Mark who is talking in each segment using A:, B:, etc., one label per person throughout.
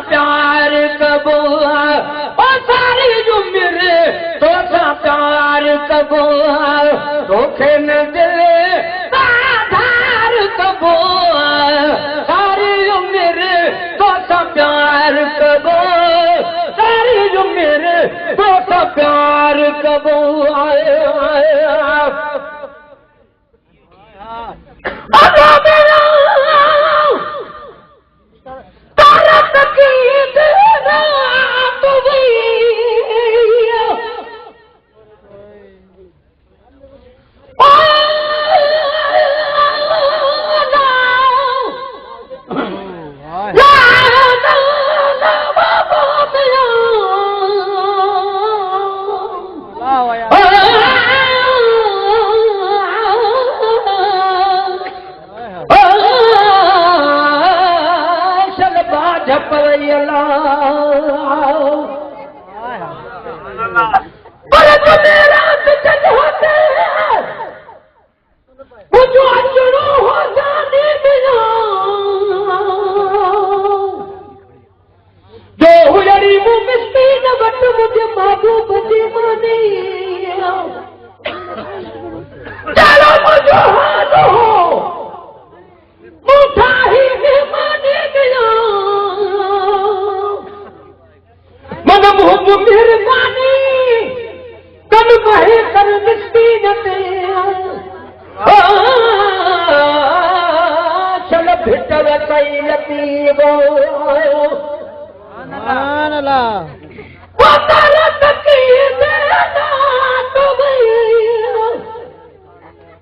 A: प्यार कबो ओ सारी उम्र तो सा प्यार कबो धोखे न दिले आधार कबो सारी उम्र तो सा प्यार कबो सारी उम्र तो सा प्यार कबो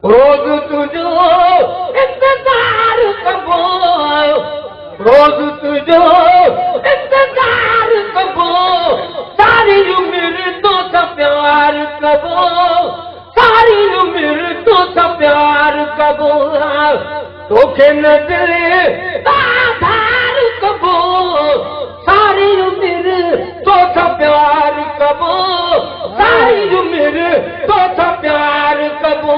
A: रोज तुझो इंतजार कबो रोज तुझो इंतजार कबो सारी उम्र तो सब प्यार कबो सारी उम्र तो सब प्यार कबो धोखे न दिले आधार कबो सारी उम्र तो सब प्यार कबो सारी उम्र तो सब प्यार कबो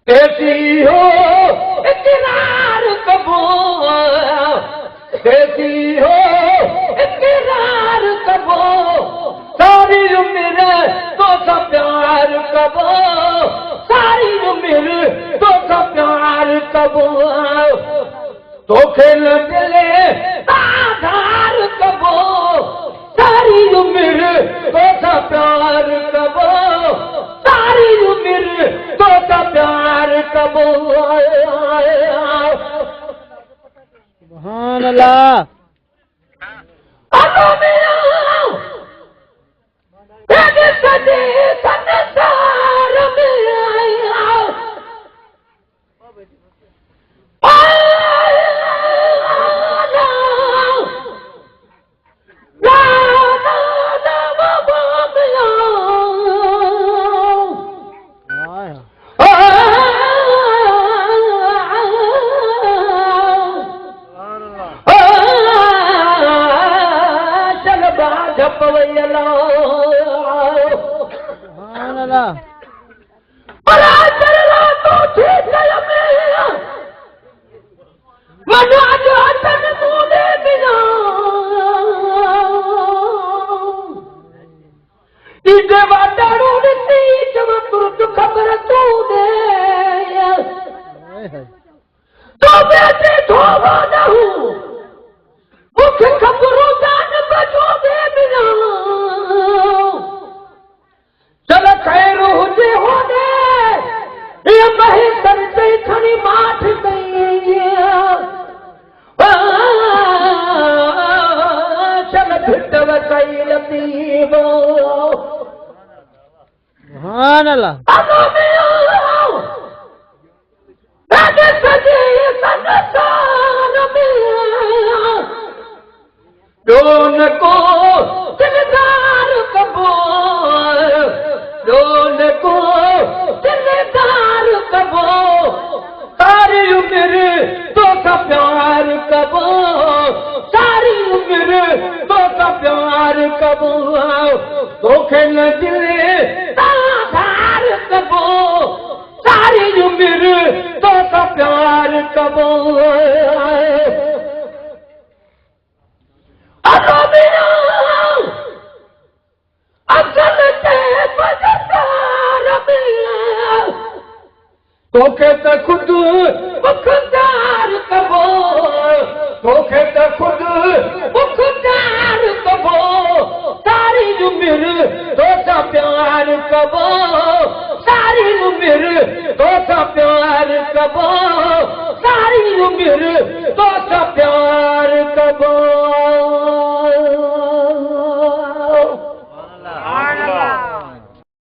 A: ऐसी हो इकरार कबो ऐसी हो इकरार कबो सारी उम्र तो सब प्यार कबो सारी उम्र तो सब प्यार कबो धोखे न दिले आधार कबो सारी उम्र तो सब प्यार कबो सारी उम्र तो सब प्यार कबो
B: सुभान अल्लाह
A: सदे संसार में आया जप वयला
B: सुभान अल्लाह
A: बड़ा चला तो ठीक है मैं मना जो तन मुने बिना इधे वादारू दी जब तुरत खबर तू दे तो बेटे धोवा न हूं मुझे खबरों जान बचो दे बिना चल खैर हुजे होने ये मही करते खनी माठ गई चल भिटव कई लतीबो
B: सुभान अल्लाह
A: दोन को दिलदार कबो दोन को दिलदार कबो सारी उम्र तो का प्यार कबो सारी उम्र तो का प्यार कबो धोखे न दिले ताधार कबो सारी उम्र तो का प्यार कबो असल ते बदकार तोखे त खुद मुखदार कबो तोखे त खुद मुखदार कबो सारी उम्र तो सा प्यार कबो सारी उम्र तो सा प्यार कबो